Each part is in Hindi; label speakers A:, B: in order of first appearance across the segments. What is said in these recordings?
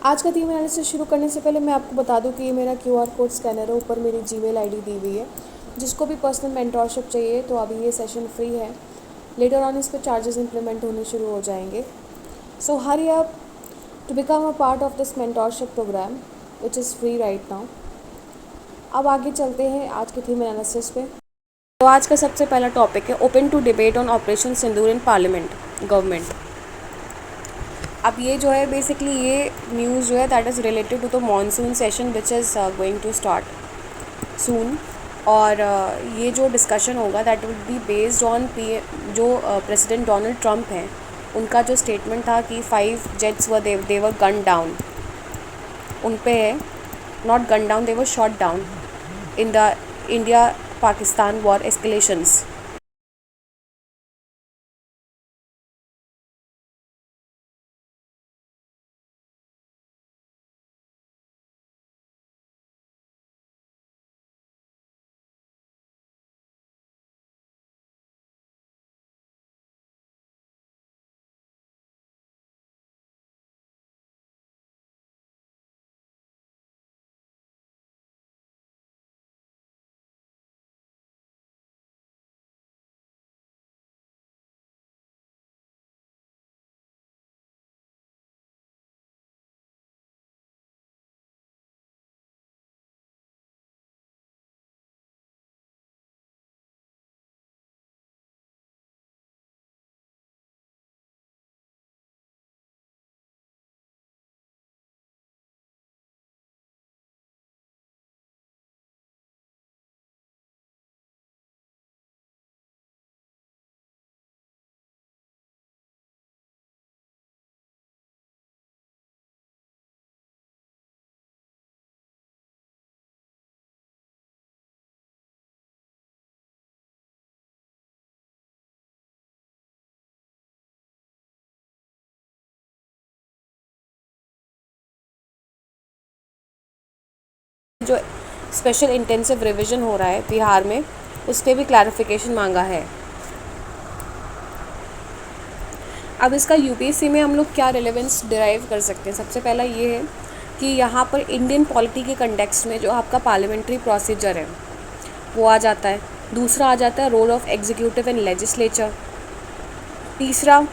A: आज का थीम एनालिसिस शुरू करने से पहले मैं आपको बता दूं कि ये मेरा क्यूआर कोड स्कैनर है, ऊपर मेरी जीमेल आईडी दी हुई है। जिसको भी पर्सनल मेंटोरशिप चाहिए तो अभी ये सेशन फ्री है, लेटर ऑन इस पर चार्जेस इंप्लीमेंट होने शुरू हो जाएंगे। So hurry up to become a part of this mentorship program which is free right now. अब आगे चलते हैं आज के थीम एनालिसिस पे। तो आज का सबसे पहला टॉपिक है open to debate on operation Sindoor in parliament government. अब ये जो है बेसिकली ये न्यूज़ जो है that is related to the monsoon session which is going to start soon. और ये जो डिस्कशन होगा that will be based on जो प्रेसिडेंट डोनाल्ड ट्रंप हैं उनका जो स्टेटमेंट था कि 5 jets were they were gun down, उन पे है not gun down, they were shot down in the India Pakistan war escalations. जो स्पेशल इंटेंसिव रिवीजन हो रहा है बिहार में उस पर भी क्लैरिफिकेशन मांगा है। अब इसका यूपीएससी में हम लोग क्या रिलेवेंस डिराइव कर सकते हैं, सबसे पहला ये है कि यहाँ पर इंडियन पॉलिटी के कंटेक्स्ट में जो आपका पार्लियामेंट्री प्रोसीजर है वो आ जाता है। दूसरा आ जाता है role of executive and legislature. तीसरा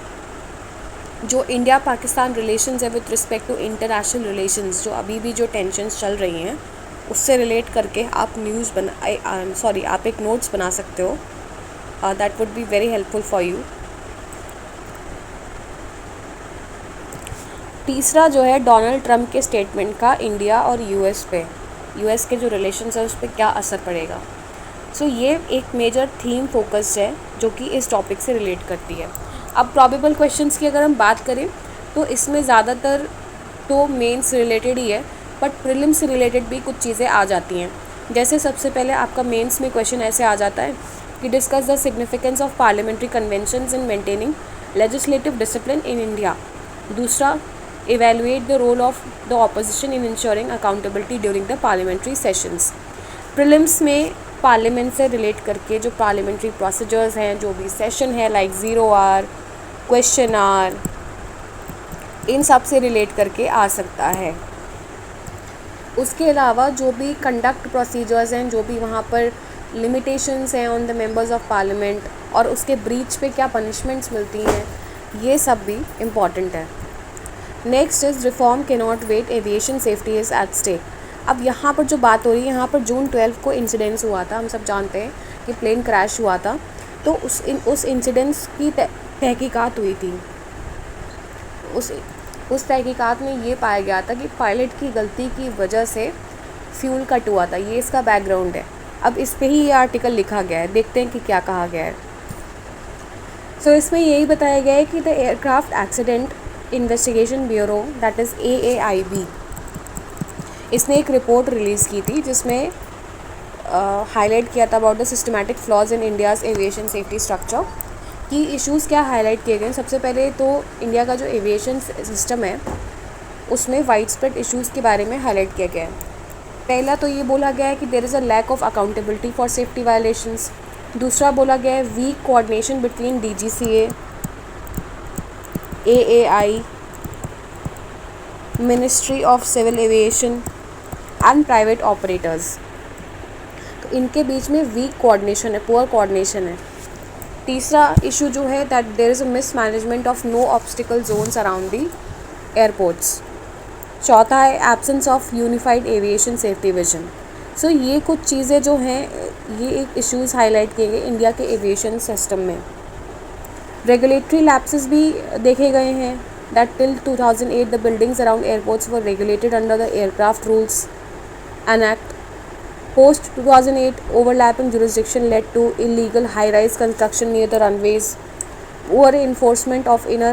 A: जो इंडिया पाकिस्तान रिलेशंस है with respect to international relations, जो अभी भी जो टेंशन्स चल रही हैं उससे रिलेट करके आप आप एक नोट्स बना सकते हो। That would be very helpful for you. तीसरा जो है डोनाल्ड ट्रंप के स्टेटमेंट का इंडिया और यूएस के जो रिलेशंस है उस पर क्या असर पड़ेगा। सो ये एक मेजर थीम फोकस्ड है जो कि इस टॉपिक से रिलेट करती है। अब प्रॉबेबल क्वेश्चंस की अगर हम बात करें तो इसमें ज़्यादातर तो मेंस रिलेटेड ही है, बट प्रीलिम्स से रिलेटेड भी कुछ चीज़ें आ जाती हैं। जैसे सबसे पहले आपका मेंस में क्वेश्चन ऐसे आ जाता है कि discuss the significance of parliamentary conventions in maintaining legislative discipline in India. दूसरा, evaluate the role of the opposition in ensuring accountability during the parliamentary sessions। Prelims में पार्लियामेंट से रिलेट करके जो पार्लियामेंट्री प्रोसीजर्स हैं, जो भी सेशन है लाइक 0 आवर, क्वेश्चन आवर, इन सब से रिलेट करके आ सकता है। उसके अलावा जो भी कंडक्ट प्रोसीजर्स हैं, जो भी वहाँ पर लिमिटेशंस हैं on the members of parliament और उसके ब्रीच पे क्या पनिशमेंट्स मिलती हैं, ये सब भी इम्पॉर्टेंट है। Next is reform can't wait, aviation safety is at stake. अब यहाँ पर जो बात हो रही है, यहाँ पर जून 12 को इंसिडेंस हुआ था, हम सब जानते हैं कि प्लेन क्रैश हुआ था। तो उस इंसिडेंस की तहकीकात हुई थी। उस तहकीकात में ये पाया गया था कि पायलट की गलती की वजह से फ्यूल कट हुआ था। ये इसका बैकग्राउंड है। अब इस पे ही ये आर्टिकल लिखा गया है, देखते हैं कि क्या कहा गया है। सो इसमें यही बताया गया है कि the aircraft accident investigation bureau that is AAIB, इसने एक रिपोर्ट रिलीज़ की थी जिसमें हाईलाइट किया था about the systematic flaws in India's aviation safety structure की इश्यूज़ क्या हाईलाइट किए गए। सबसे पहले तो इंडिया का जो एविएशन सिस्टम है उसमें वाइड स्प्रेड इश्यूज़ के बारे में हाईलाइट किया गया है। पहला तो ये बोला गया है कि there is a lack of accountability for safety violations. दूसरा बोला गया है weak coordination between DGCA, AAI ministry of civil aviation and private operators. तो इनके बीच में वीक कोऑर्डिनेशन है, पुअर कोऑर्डिनेशन है। तीसरा इशू जो है that there is a mismanagement of no obstacle zones around the airports. चौथा है absence of unified aviation safety vision. So ये कुछ चीज़ें जो हैं, ये एक इश्यूज़ हाईलाइट किए गए इंडिया के एविएशन सिस्टम में। रेगुलेटरी लैप्सेस भी देखे गए हैं that till 2008 the buildings around airports were regulated under the aircraft rules and act. Post 2008, overlapping jurisdiction led to illegal high-rise construction near the runways, poor enforcement of inner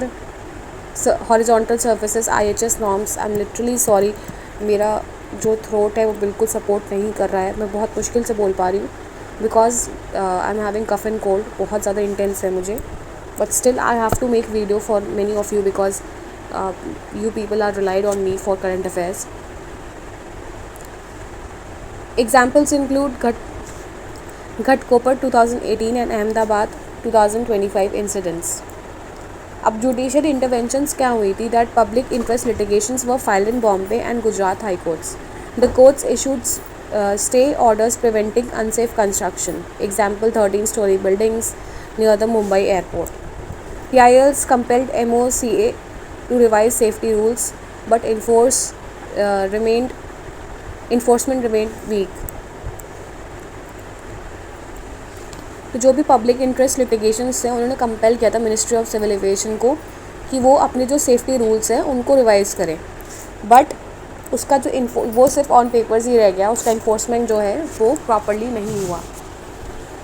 A: horizontal surfaces, IHS norms. I'm literally sorry, मेरा जो थ्रोट है वो बिल्कुल सपोर्ट नहीं कर रहा है, मैं बहुत मुश्किल से बोल पा रही हूँ because I am having cough and cold, बहुत ज़्यादा इंटेंस है मुझे, but still I have to make video for many of you because you people are relied on me for current affairs. Examples include Ghatkopar 2018 and Ahmedabad 2025 incidents. अब जुडिशियल इंटरवेंशंस क्या हुई थी that public interest litigations were filed in Bombay and Gujarat high courts. The courts issued stay orders preventing unsafe construction. Example 13-story buildings near the Mumbai airport. PILs compelled MOCA to revise safety rules but enforcement remained weak. तो जो भी पब्लिक इंटरेस्ट लिटिगेशंस थे उन्होंने कंपेल किया था मिनिस्ट्री ऑफ सिविल एविएशन को कि वो अपने जो सेफ्टी रूल्स हैं उनको रिवाइज़ करें, बट उसका जो वो सिर्फ ऑन पेपर्स ही रह गया, उसका इन्फोर्समेंट जो है वो प्रॉपरली नहीं हुआ.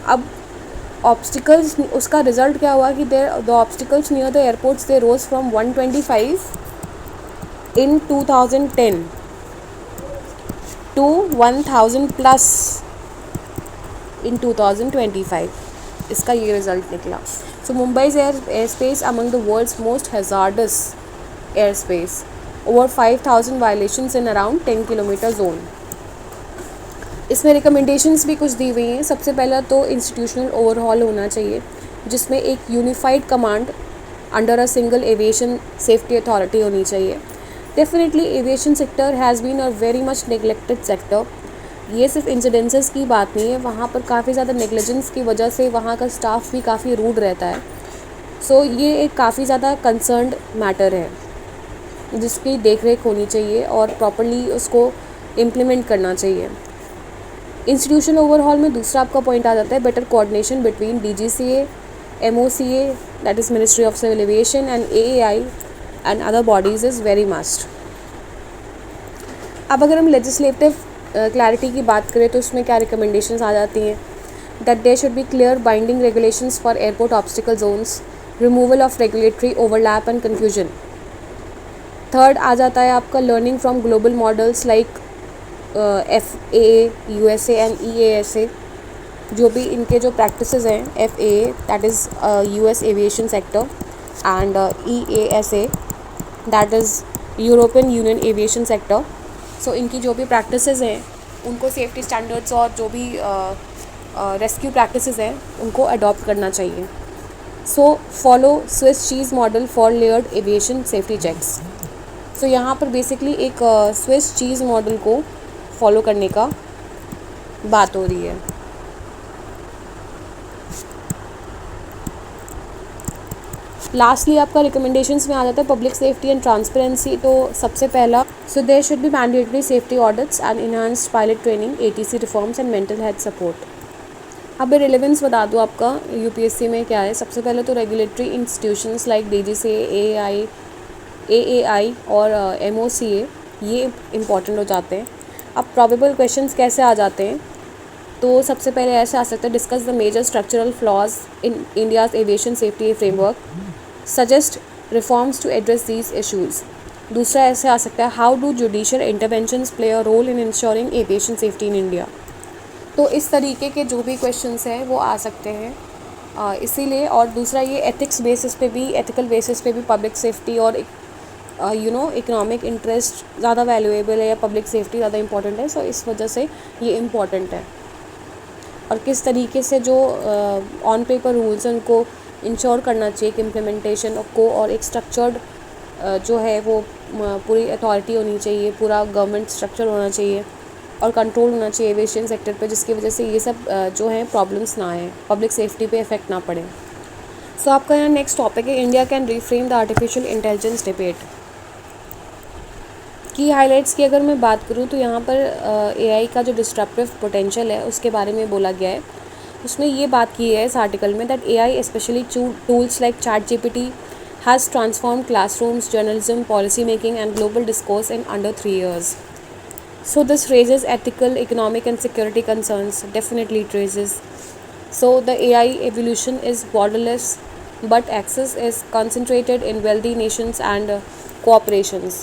A: अब ऑब्स्टिकल्स, उसका रिज़ल्ट क्या हुआ कि the obstacles near the airports they rose from 125 in 2010 to 1000 plus in 2025. इसका ये रिज़ल्ट निकला. So Mumbai's airspace among the world's most hazardous airspace. Over 5000 violations in around 10 kilometer zone. इसमें रिकमेंडेशंस भी कुछ दी हुई हैं. सबसे पहला तो इंस्टीट्यूशनल ओवरहॉल होना चाहिए जिसमें एक unified command under a single aviation safety authority होनी चाहिए. Definitely aviation sector has been a very much neglected sector. ये सिर्फ इंसिडेंसेस की बात नहीं है, वहाँ पर काफ़ी ज़्यादा नेग्लिजेंस की वजह से वहाँ का स्टाफ भी काफ़ी रूड रहता है. सो ये एक काफ़ी ज़्यादा कंसर्न्ड मैटर है जिसकी देखरेख होनी चाहिए और प्रॉपर्ली उसको इम्प्लीमेंट करना चाहिए. इंस्टीट्यूशनल ओवरहॉल में दूसरा आपका पॉइंट आ जाता है better coordination between DGCA, MOCA that is ministry of civil aviation and AAI and other bodies is very must. अब अगर हम लेजिस्लेटिव क्लैरिटी की बात करें तो उसमें क्या रिकमेंडेशंस आ जाती हैं that there should be clear binding regulations for airport obstacle zones, removal of regulatory overlap and confusion. Third आ जाता है आपका learning from global models like FAA, USA and EASA. जो भी इनके जो प्रैक्टिसेस हैं, FAA that is US aviation sector and EASA that is European Union aviation sector. So इनकी जो भी प्रैक्टिसेस हैं उनको सेफ्टी स्टैंडर्ड्स और जो भी रेस्क्यू प्रैक्टिसेस हैं उनको अडॉप्ट करना चाहिए. So follow Swiss cheese model for layered aviation safety checks. So यहाँ पर बेसिकली एक स्विस चीज़ मॉडल को फॉलो करने का बात हो रही है. लास्टली आपका रिकमेंडेशंस में आ जाता है पब्लिक सेफ्टी एंड ट्रांसपेरेंसी. तो सबसे पहला, so there should be mandatory safety audits and enhanced pilot training, ATC reforms and mental health support. अब रिलेवेंस बता दूँ आपका UPSC में क्या है. सबसे पहले तो regulatory institutions like DGCA, AAI और MOCA ये इम्पॉर्टेंट हो जाते हैं. अब प्रॉबेबल क्वेश्चंस कैसे आ जाते हैं तो सबसे पहले ऐसे आ सकता है discuss the major structural flaws in India's aviation safety framework, suggest reforms to address these issues. दूसरा ऐसे आ सकता है how do judicial interventions play a role in ensuring aviation safety in India. तो इस तरीके के जो भी क्वेश्चंस हैं वो आ सकते हैं इसीलिए. और दूसरा ये एथिक्स बेसिस पे भी, एथिकल बेसिस पे भी पब्लिक सेफ्टी और इकोनॉमिक इंटरेस्ट ज़्यादा वैल्यूएबल है या पब्लिक सेफ्टी ज़्यादा इंपॉर्टेंट है. सो इस वजह से ये इम्पॉर्टेंट है. और किस तरीके से जो ऑन पेपर रूल्स हैं उनको इंश्योर करना चाहिए कि इम्प्लीमेंटेशन को और एक स्ट्रक्चर्ड जो है वो पूरी अथॉरिटी होनी चाहिए, पूरा गवर्नमेंट स्ट्रक्चर होना चाहिए और कंट्रोल होना चाहिए एविएशन सेक्टर पे, जिसकी वजह से ये सब जो है प्रॉब्लम्स ना आए, पब्लिक सेफ्टी पे इफेक्ट ना पड़े। सो आपका यहाँ नेक्स्ट टॉपिक है India can reframe the artificial intelligence debate. की हाइलाइट्स की अगर मैं बात करूँ तो यहाँ पर एआई का जो डिस्ट्रप्टिव पोटेंशियल है उसके बारे में बोला गया है। उसमें ये बात की है इस आर्टिकल में that AI specially tools like ChatGPT has transform classrooms, journalism, policy making and global discourse in under 3 years. So this raises ethical, economic and security concerns. Definitely it raises. So the AI evolution is borderless, but access is concentrated in wealthy nations and cooperations.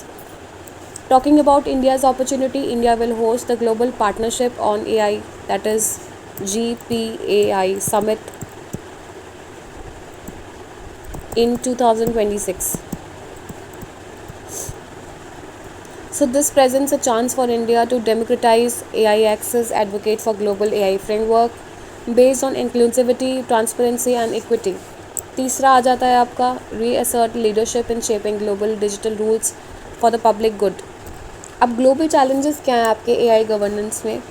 A: Talking about India's opportunity, India will host the Global Partnership on AI, that is GPAI Summit in 2026. So this presents a chance for India to democratize AI access, advocate for global AI framework based on inclusivity, transparency and equity. तीसरा आ जाता है आपका reassert leadership in shaping global digital rules for the public good. अब ग्लोबल चैलेंजेस क्या हैं आपके AI गवर्नेंस में?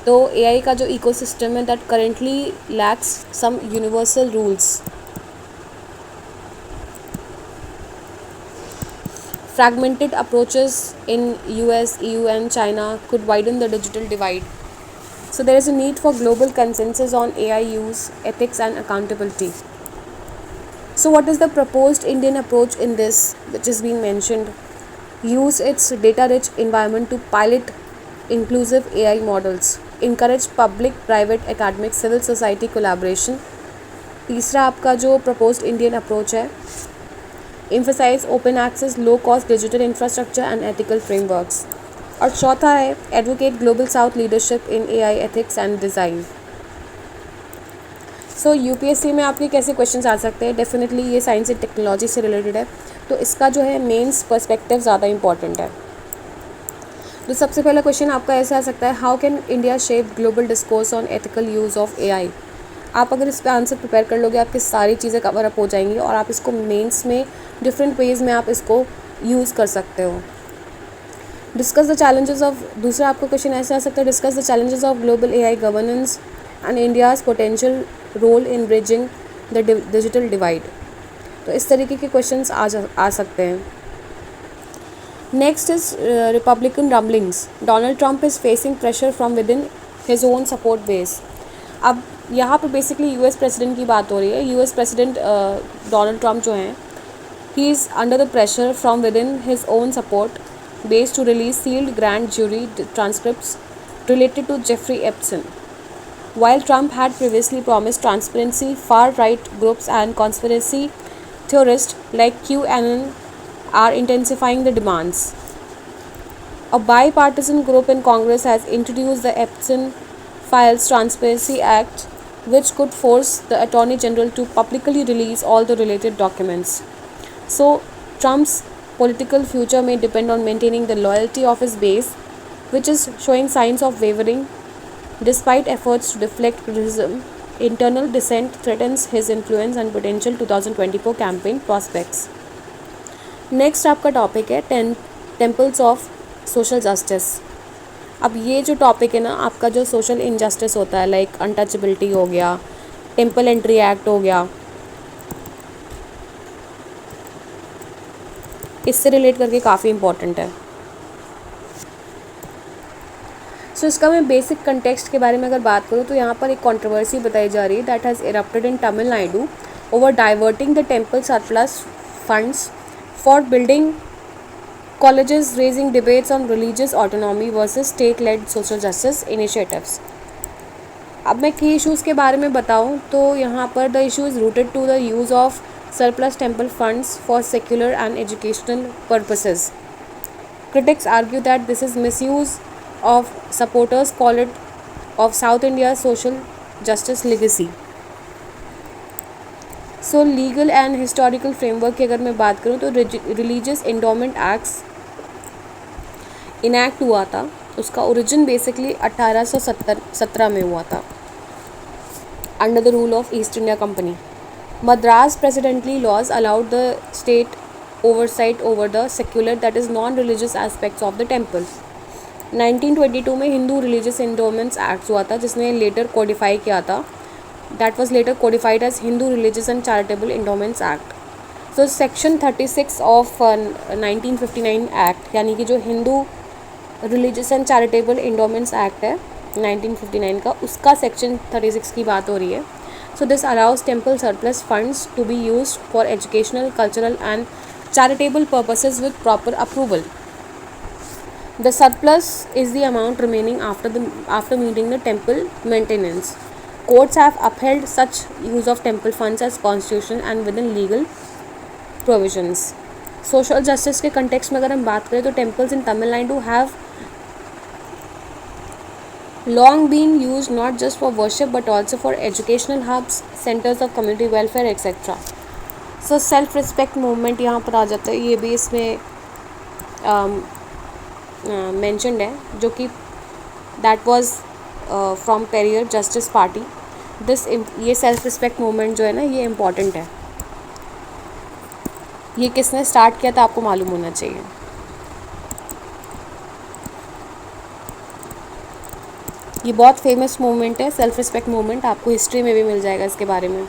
A: तो AI का जो इकोसिस्टम है that currently lacks some universal rules. Fragmented approaches in US, EU and China could widen the digital divide. So there is a need for global consensus on AI use, ethics and accountability. So what is the proposed Indian approach in this, which is being mentioned? Use its data-rich environment to pilot inclusive AI models. Encourage public, private, academic, civil society collaboration. तीसरा आपका जो proposed Indian approach है, emphasize open access, low cost digital infrastructure and ethical frameworks. और चौथा है advocate global south leadership in AI ethics and design. So UPSC में आपके कैसे क्वेश्चंस आ सकते हैं? डेफिनेटली ये साइंस एंड टेक्नोलॉजी से रिलेटेड है, तो इसका जो है मेंस पर्सपेक्टिव ज़्यादा इंपॉर्टेंट है. तो सबसे पहला क्वेश्चन आपका ऐसे आ सकता है, how can India shape global discourse on ethical use of AI. आप अगर इस पर आंसर प्रिपेयर कर लोगे आपकी सारी चीज़ें कवर अप हो जाएंगी और आप इसको मेंस में डिफरेंट वेज में आप इसको यूज़ कर सकते हो. डिस्कस द चैलेंजेस ऑफ, दूसरा आपका क्वेश्चन ऐसे आ सकता है, discuss the challenges of global AI governance and India's potential role in bridging the digital divide. तो इस तरीके के क्वेश्चंस आ सकते हैं. Next is Republican ramblings. Donald Trump is facing pressure from within his own support base. अब यहाँ पे बेसिकली यूएस प्रेसिडेंट की बात हो रही है. यूएस प्रेसिडेंट डोनाल्ड ट्रंप जो हैं, he is under the pressure from within his own support base to release sealed grand jury transcripts related to Jeffrey Epstein. While Trump had previously promised transparency, far-right groups and conspiracy theorists like QAnon are intensifying the demands. A bipartisan group in Congress has introduced the Epstein Files Transparency Act, which could force the Attorney General to publicly release all the related documents. So, Trump's political future may depend on maintaining the loyalty of his base, which is showing signs of wavering. Despite efforts to deflect criticism, internal dissent threatens his influence and potential 2024 campaign prospects. Next आपका टॉपिक है टेम्पल्स ऑफ सोशल जस्टिस. अब ये जो टॉपिक है ना आपका, जो सोशल इनजस्टिस होता है लाइक अनटचेबिलिटी हो गया, टेम्पल एंट्री एक्ट हो गया, इससे रिलेट करके काफ़ी इंपॉर्टेंट है. सो इसका मैं बेसिक कंटेक्स्ट के बारे में अगर बात करूँ तो यहाँ पर एक कंट्रोवर्सी बताई जा रही है that has erupted in Tamil Nadu over diverting the temple surplus funds for building colleges, raising debates on religious autonomy versus state lead social justice initiatives. अब मैं की इशूज़ के बारे में बताऊँ तो यहाँ पर the issue is rooted to the use of surplus temple funds for secular and educational purposes. Critics argue that this is misuse of supporters call it of South India's social justice legacy. So legal and historical framework की अगर मैं बात करूँ तो Religious Endowment Acts इनैक्ट हुआ था. उसका ओरिजिन बेसिकली 1817 में हुआ था under the rule of east India company. Madras Presidential laws allowed the state oversight over the secular, that is non-religious aspects of the temple. 1922 में हिंदू रिलीजियस इंडोमेंट्स एक्ट हुआ था जिसने लेटर कोडिफाई किया था, that was later codified as Hindu religious and charitable endowments act. So section 36 of 1959 act, यानी कि जो Hindu religious and charitable endowments act है 1959 का, उसका सेक्शन 36 की बात हो रही है. So this allows temple surplus funds to be used for educational, cultural and charitable purposes with proper approval. The surplus is the amount remaining after meeting the temple maintenance. Courts have upheld such use of temple funds as constitutional and within legal provisions. Social justice के context में अगर हम बात करें तो temples in Tamil Nadu have long been used not just for worship but also for educational hubs, centers of community welfare, etc. So self respect movement यहाँ पर आ जाता है, ये भी इसमें मेंशन्ड है, जो कि that was from Periyar justice party. ये सेल्फ रिस्पेक्ट मूवमेंट जो है ना, ये इम्पॉर्टेंट है. ये किसने स्टार्ट किया था आपको मालूम होना चाहिए. ये बहुत फेमस मूवमेंट है सेल्फ रिस्पेक्ट मूवमेंट, आपको हिस्ट्री में भी मिल जाएगा इसके बारे में.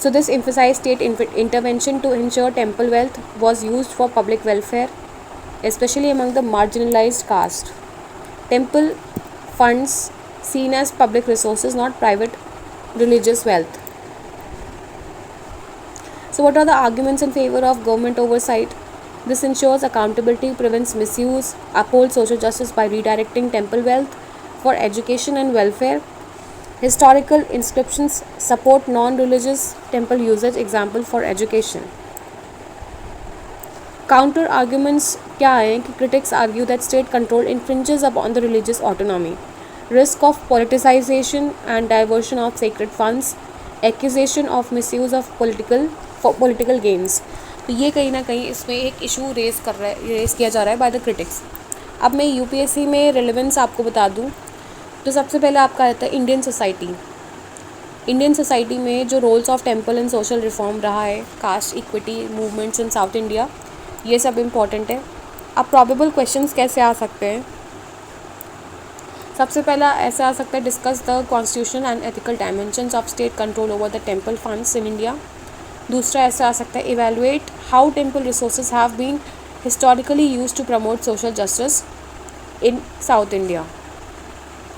A: So this emphasized state intervention to ensure temple wealth was used for public welfare, especially among the marginalized caste. Temple funds seen as public resources, not private religious wealth. So what are the arguments in favor of government oversight? This ensures accountability, prevents misuse, upholds social justice by redirecting temple wealth for education and welfare. Historical inscriptions support non-religious temple usage, example for education. Counter arguments क्या हैं कि critics argue that state control infringes upon the religious autonomy, risk of politicization and diversion of sacred funds, accusation of misuse of political gains. तो ये कहीं ना कहीं इसमें एक इशू रेस किया जा रहा है बाय द क्रिटिक्स. अब मैं यूपीएससी में रिलेवेंस आपको बता दूँ तो सबसे पहले आपका आता है इंडियन सोसाइटी. इंडियन सोसाइटी में जो roles of temple and social reform रहा है, caste equity movements in south India, ये सब इम्पॉर्टेंट है. अब प्रॉबेबल क्वेश्चंस कैसे आ सकते हैं. सबसे पहला ऐसे आ सकता है, discuss the constitution and ethical dimensions of state control over the temple funds in India. दूसरा ऐसे आ सकता है, evaluate how temple resources have been historically used to promote social justice in south India.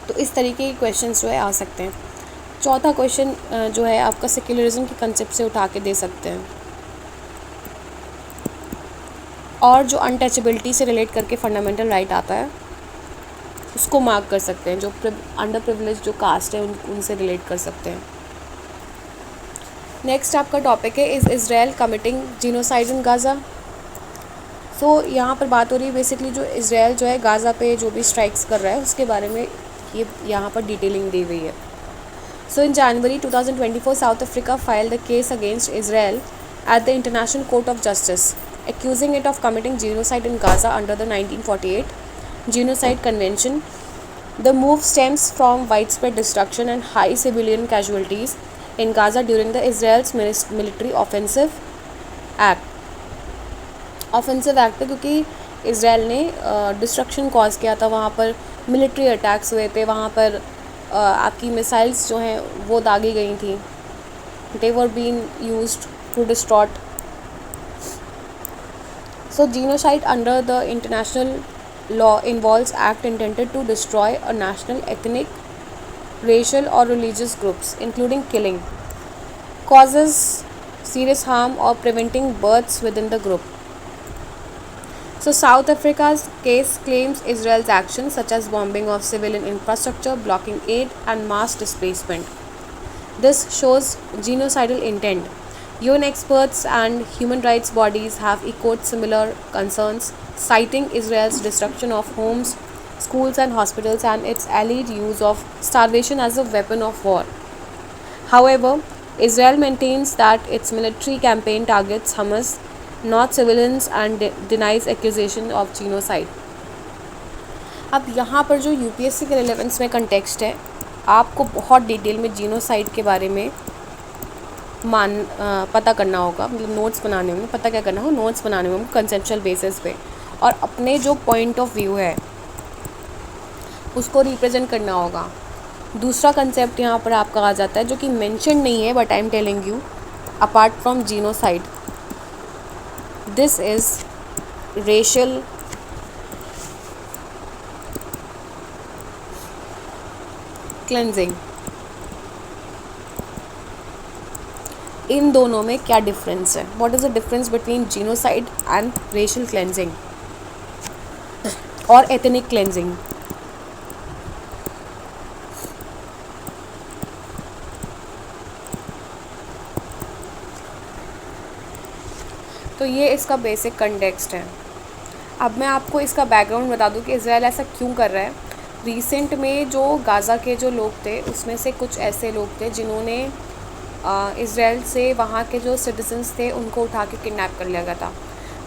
A: तो इस तरीके के क्वेश्चंस जो है आ सकते हैं. चौथा क्वेश्चन जो है आपका सेक्युलरिज्म के कंसेप्ट से उठा के दे सकते हैं, और जो अनटचेबिलिटी से रिलेट करके फंडामेंटल राइट आता है उसको मार्क कर सकते हैं. जो अंडर प्रिविलेज जो कास्ट है उनसे रिलेट कर सकते हैं. नेक्स्ट आपका टॉपिक है, is Israel committing genocide in Gaza. So यहाँ पर बात हो रही है बेसिकली जो इज़राइल जो है गाज़ा पे जो भी स्ट्राइक्स कर रहा है उसके बारे में ये यहाँ पर डिटेलिंग दी हुई है. सो इन जनवरी 2024 south Africa filed the case against Israel at the international court of justice, accusing it of committing genocide in Gaza under the 1948 Genocide Convention. The move stems from widespread destruction and high civilian casualties in Gaza during the Israel's military offensive act. Offensive act है क्योंकि इसराइल ने डिस्ट्रक्शन कॉज किया था, वहाँ पर मिलिट्री अटैक्स हुए थे, वहाँ पर आपकी मिसाइल्स जो हैं वो दागी गई थी. They were being used to distort. So genocide under the international law involves act intended to destroy a national, ethnic, racial or religious groups, including killing, causes serious harm or preventing births within the group. So South Africa's case claims Israel's actions such as bombing of civilian infrastructure, blocking aid and mass displacement. This shows genocidal intent. UN experts and human rights bodies have echoed similar concerns, citing Israel's destruction of homes, schools and hospitals and its alleged use of starvation as a weapon of war. However, Israel maintains that its military campaign targets Hamas, not civilians, and denies accusation of genocide. अब यहाँ पर जो यूपीएससी के रिलेवेंस में कंटेक्स्ट है, आपको बहुत डिटेल में जीनोसाइड के बारे में पता करना होगा, मतलब नोट्स बनाने होंगे, पता क्या करना हो, नोट्स बनाने होंगे कंसेप्चुअल बेसिस पे, और अपने जो पॉइंट ऑफ व्यू है उसको रिप्रेजेंट करना होगा। दूसरा कंसेप्ट यहाँ पर आपका आ जाता है जो कि मेंशन नहीं है, but I am telling you, apart from genocide, this is racial cleansing. इन दोनों में क्या डिफरेंस है? What is the difference between genocide and racial cleansing और एथनिक क्लेंजिंग? तो ये इसका बेसिक कंटेक्स्ट है। अब मैं आपको इसका बैकग्राउंड बता दूं कि इज़राइल ऐसा क्यों कर रहा है। रिसेंट में जो गाज़ा के जो लोग थे उसमें से कुछ ऐसे लोग थे जिन्होंने इज़राइल से वहाँ के जो सिटीजन्स थे उनको उठा के किडनैप कर लिया गया था।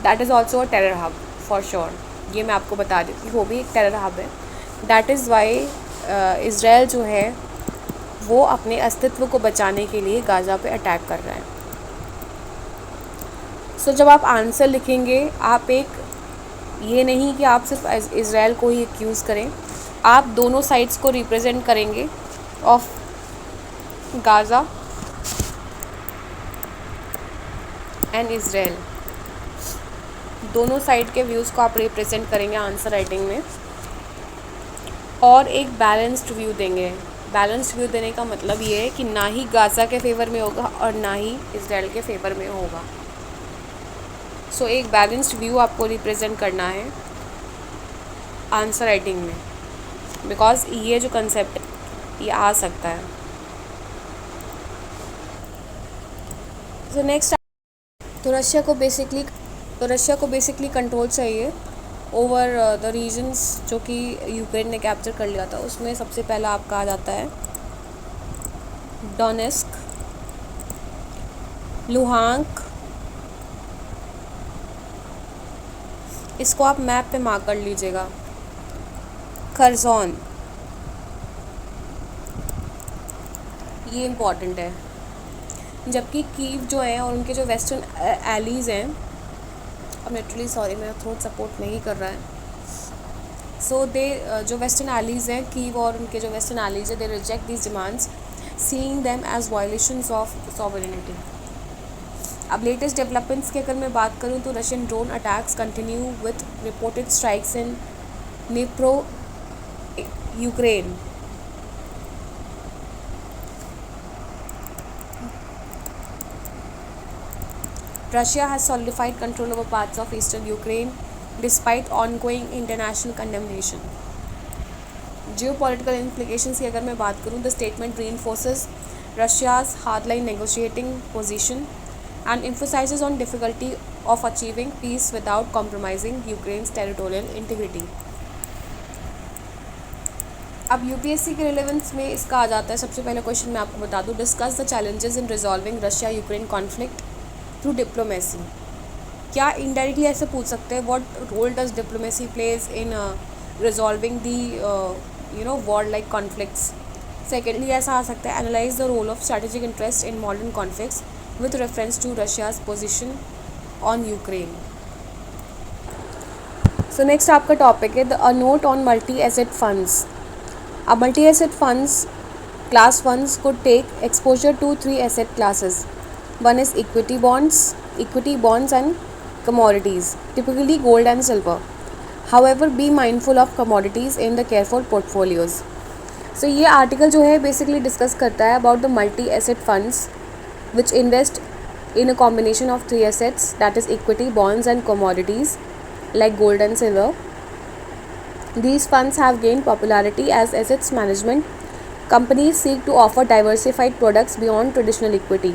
A: That is also a terror hub for sure. ये मैं आपको बता देती हूँ, वो भी एक टेरर हब है। दैट इज़ वाई इज़राइल जो है वो अपने अस्तित्व को बचाने के लिए गाज़ा पे अटैक कर रहा है। सो जब आप आंसर लिखेंगे, आप एक ये नहीं कि आप सिर्फ इज़राइल को ही एक्यूज़ करें, आप दोनों साइड्स को रिप्रेजेंट करेंगे ऑफ गाज़ा एंड इज़राइल। दोनों साइड के व्यूज़ को आप रिप्रेजेंट करेंगे आंसर राइटिंग में, और एक बैलेंस्ड व्यू देंगे। बैलेंस्ड व्यू देने का मतलब ये है कि ना ही गाज़ा के फेवर में होगा और ना ही इज़राइल के फेवर में होगा। सो एक बैलेंस्ड व्यू आपको रिप्रेजेंट करना है आंसर राइटिंग में, बिकॉज ये जो कंसेप्ट है ये आ सकता है। सो नेक्स्ट, तो रशिया को बेसिकली कंट्रोल चाहिए ओवर द रीजन्स जो कि यूक्रेन ने कैप्चर कर लिया था। उसमें सबसे पहला आपका आ जाता है डोनेस्क, लुहांक, इसको आप मैप पे मार्क कर लीजिएगा, खरजोन, ये इम्पॉर्टेंट है। जबकि कीव जो है और उनके जो वेस्टर्न एलीज़ हैं, अब लिटरली सॉरी मेरा थ्रोट सपोर्ट नहीं कर रहा है। सो दे जो वेस्टर्न एलीज़ हैं, कीव और उनके जो वेस्टर्न एलीज़ हैं, they reject these demands, seeing them as violations of sovereignty. अब लेटेस्ट डेवलपमेंट्स की अगर मैं बात करूं तो Russian drone attacks continue with reported strikes in Dnipro, Ukraine. Russia has solidified control over parts of eastern Ukraine despite ongoing international condemnation. Geopolitical implications की अगर मैं बात करूँ, the statement reinforces Russia's hardline negotiating position and emphasizes on difficulty of achieving peace without compromising Ukraine's territorial integrity. अब यूपीएससी के रिलेवेंस में इसका आ जाता है। सबसे पहले क्वेश्चन मैं आपको बता दूँ, discuss the challenges in resolving Russia Ukraine conflict through diplomacy. क्या इनडायरेक्टली ऐसे पूछ सकते हैं, what role does diplomacy plays in resolving the war like conflicts. Secondly ऐसा आ सकता है, analyse the role of strategic interest in modern conflicts with reference to Russia's position on Ukraine. So next आपका टॉपिक है a note on multi asset funds. अब multi asset funds class funds could take exposure to three asset classes. One is equity bonds and commodities, typically gold and silver. However, be mindful of commodities in the careful portfolios. So ये आर्टिकल जो है बेसिकली डिस्कस करता है about the multi asset funds which invest in a combination of three assets, that is equity, bonds and commodities like gold and silver. These funds have gained popularity as assets management companies seek to offer diversified products beyond traditional equity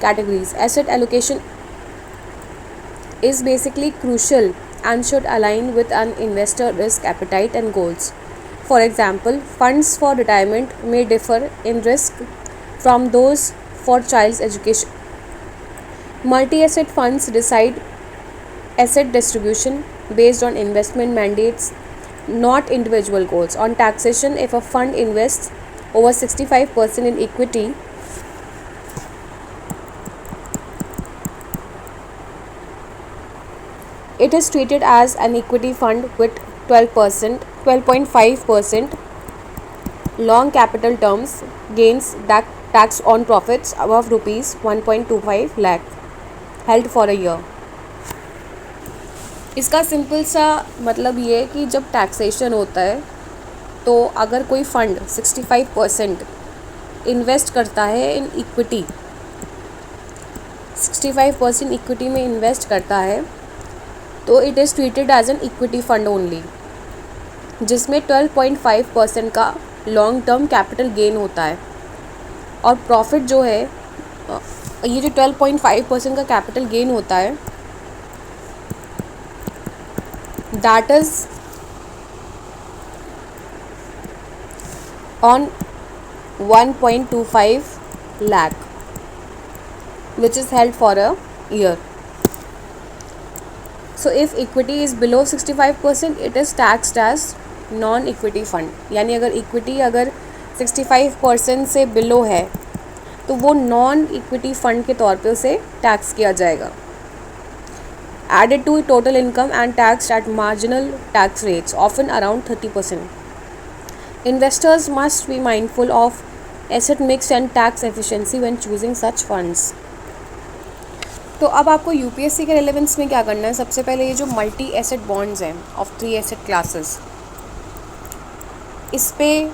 A: categories. Asset allocation is basically crucial and should align with an investor risk appetite and goals. For example, funds for retirement may differ in risk from those for child's education. Multi-asset funds decide asset distribution based on investment mandates, not individual goals. On taxation, if a fund invests over 65% in equity, It is treated as an equity fund with 12%, 12.5% long capital terms gains tax on profits above rupees 1.25 lakh held for a year. इसका सिंपल सा मतलब ये है कि जब टैक्सेशन होता है तो अगर कोई फंड 65% इन्वेस्ट करता है इन इक्विटी, 65% इक्विटी में इन्वेस्ट करता है तो it is treated as an equity fund only, जिसमें 12.5% का लॉन्ग टर्म कैपिटल गेन होता है और प्रॉफिट जो है, ये जो 12.5% का कैपिटल गेन होता है that is on 1.25 lakh which is held for a year. So if equity is below 65% it is taxed as non equity fund, यानी अगर इक्विटी अगर 65% से बिलो है तो वो नॉन इक्विटी फंड के तौर पे उसे टैक्स किया जाएगा. Added to total income and tax at marginal tax rates often around 30%. Investors must be mindful of asset mix and tax efficiency when choosing such funds. तो अब आपको यूपीएससी के रेलेवेंस में क्या करना है, सबसे पहले ये जो मल्टी एसेट बॉन्ड्स हैं ऑफ 3 एसेट क्लासेस, इस पे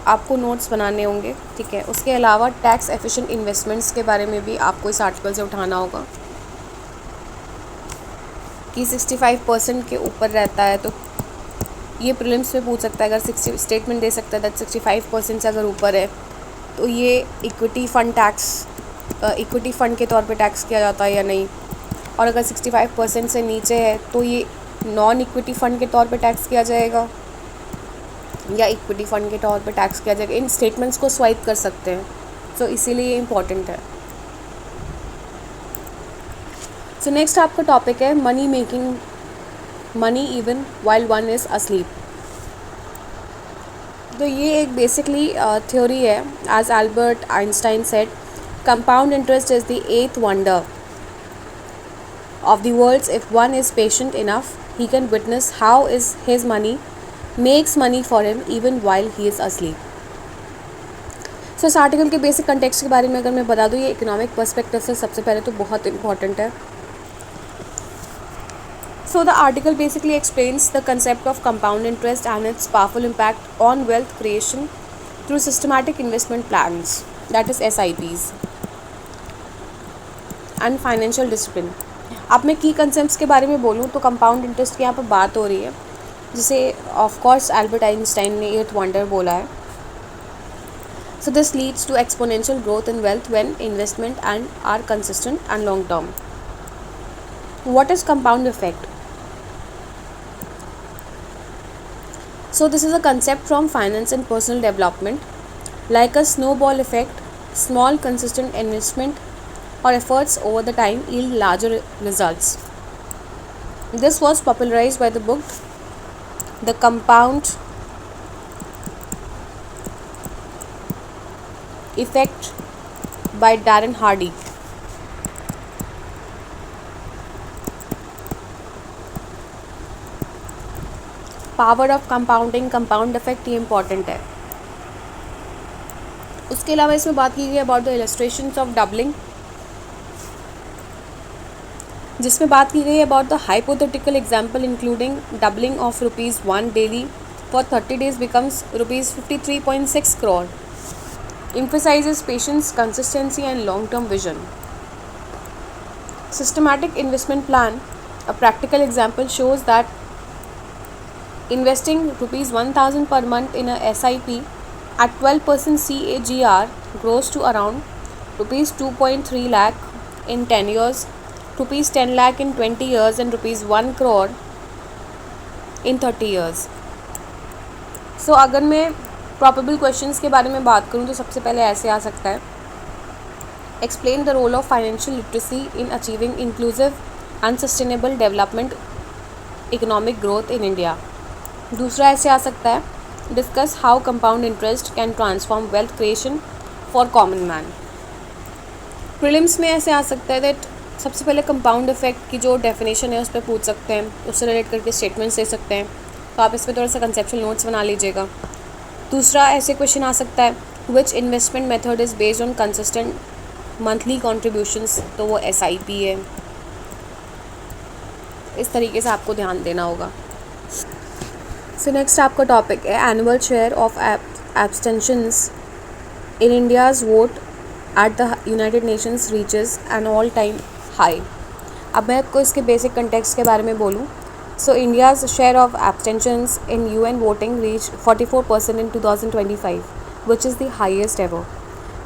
A: आपको नोट्स बनाने होंगे, ठीक है. उसके अलावा टैक्स एफिशिएंट इन्वेस्टमेंट्स के बारे में भी आपको इस आर्टिकल से उठाना होगा कि 65% के ऊपर रहता है तो ये प्रीलिम्स में पूछ सकता है. अगर 60 स्टेटमेंट दे सकता है दैट 65% से अगर ऊपर है तो ये इक्विटी फ़ंड के तौर पे टैक्स किया जाता है या नहीं, और अगर 65% से नीचे है तो ये नॉन इक्विटी फ़ंड के तौर पे टैक्स किया जाएगा या इक्विटी फ़ंड के तौर पे टैक्स किया जाएगा. इन स्टेटमेंट्स को स्वाइप कर सकते हैं, सो इसीलिए ये इम्पॉर्टेंट है. सो नेक्स्ट आपका टॉपिक है money making money even while one is asleep. तो ये एक बेसिकली थ्योरी है. As Albert Einstein said, compound interest is the 8th wonder of the world. If one is patient enough, he can witness how his money makes money for him even while he is asleep. So इस आर्टिकल के बेसिक कंटेक्स्ट के बारे में अगर मैं बता दूँ, ये इकोनॉमिक पर्सपेक्टिव से सबसे पहले तो बहुत इंपॉर्टेंट है. So the article basically explains the concept of compound interest and its powerful impact on wealth creation through systematic investment plans, that is SIPs. And financial discipline. अब मैं की कंसेप्ट्स के बारे में बोलूँ तो कंपाउंड इंटरेस्ट की यहाँ पर बात हो रही है, जिसे ऑफ कोर्स एल्बर्ट आइंस्टाइन ने 8th वंडर बोला है. So this leads to exponential growth in wealth when investment and are consistent and long term. What is compound effect? So this is a concept from finance and personal development. Like a snowball effect, small consistent investment or efforts over the time yield larger results. This was popularized by the book The Compound Effect by Darren Hardy. Power of compounding, compound effect, ये इम्पॉर्टेंट है. उसके अलावा इसमें बात की गई about the illustrations of doubling, जिसमें बात की गई about the hypothetical example including doubling of ₹1 daily for 30 days becomes ₹53.6 crore. Emphasizes patience, consistency and long-term vision. Systematic investment plan, a practical example shows that investing ₹1,000 per month in a SIP at 12% CAGR grows to around ₹2.3 lakh in 10 years, ₹10 lakh in 20 years and ₹1 crore in 30 years. So अगर मैं probable questions के बारे में बात करूँ तो सबसे पहले ऐसे आ सकता है, explain the role of financial literacy in achieving inclusive and sustainable development, economic growth in India. दूसरा ऐसे आ सकता है, discuss how compound interest can transform wealth creation for common man. Prelims में ऐसे आ सकता है that सबसे पहले कंपाउंड इफेक्ट की जो डेफिनेशन है उस पर पूछ सकते हैं, उससे रिलेट करके स्टेटमेंट्स दे सकते हैं, तो आप इस पर थोड़ा सा कंसेप्चुअल नोट्स बना लीजिएगा। दूसरा ऐसे क्वेश्चन आ सकता है, which investment method is based on consistent monthly contributions, तो वो SIP है। इस तरीके से आपको ध्यान देना होगा। सो नेक्स्ट आपका टॉपिक है annual share of abstentions in India's vote at the United Nations reaches an all time high. अब मैं आपको इसके बेसिक कंटेक्स्ट के बारे में बोलूँ, so India's share of abstentions in UN voting reach 44% in 2025, which is the highest ever.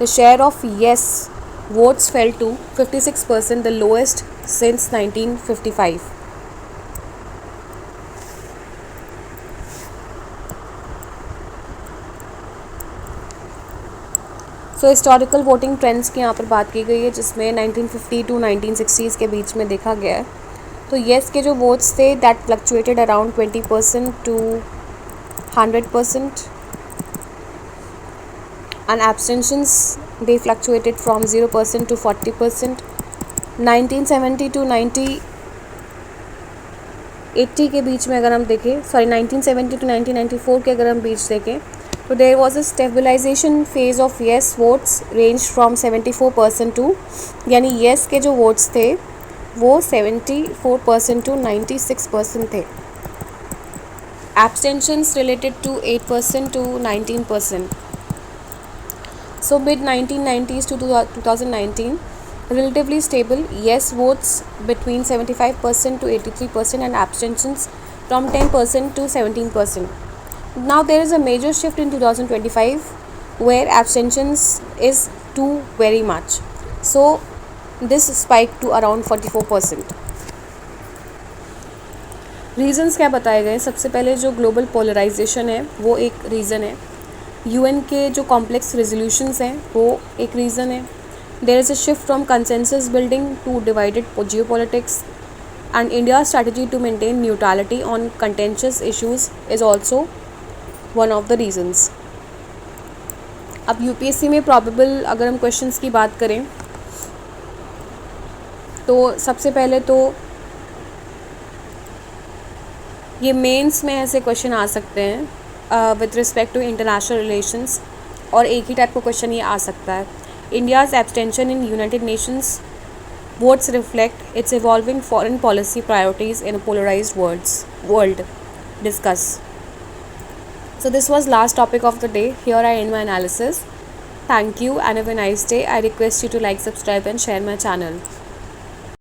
A: The share of yes votes fell to 56%, the lowest since 1955. So historical voting trends की यहाँ पर बात की गई है, जिसमें 1950 टू 1960s के बीच में देखा गया है। तो येस के जो वोट्स थे that fluctuated around 20% to 100%, and abstentions they fluctuated from 0% to 40%। 1970 to 1980 के बीच में अगर हम देखें, 1970 टू 1994 के अगर हम बीच देखें, तो there was a stabilisation phase of yes votes range from 74% to, यानी येस के जो वोट्स थे वो 74% टू 96% थे। Abstentions related to 8% to 19%। So mid 1990s to 2019 relatively stable, yes votes between 75% to 83% and abstentions from 10% to 17%. Now there is a major shift in 2025 where abstentions is too very much, so this spiked to around 44%. Reasons क्या बताए गए? सबसे पहले जो ग्लोबल पोलराइजेशन है वो एक रीज़न है, UN के जो कॉम्प्लेक्स रेजोल्यूशंस हैं वो एक रीज़न है, there is a shift from consensus building to divided geopolitics, and India's strategy to maintain neutrality on contentious issues is also one of the reasons. अब UPSC में probable अगर हम क्वेश्चंस की बात करें तो सबसे पहले तो ये मेंस में ऐसे क्वेश्चन आ सकते हैं with respect to international relations, और एक ही टाइप का क्वेश्चन ये आ सकता है, India's abstention in United Nations votes reflect its evolving foreign policy priorities in a polarized world. Discuss. So this was last topic of the day. Here I end my analysis. Thank you and have a nice day. I request you to like, subscribe and share my channel.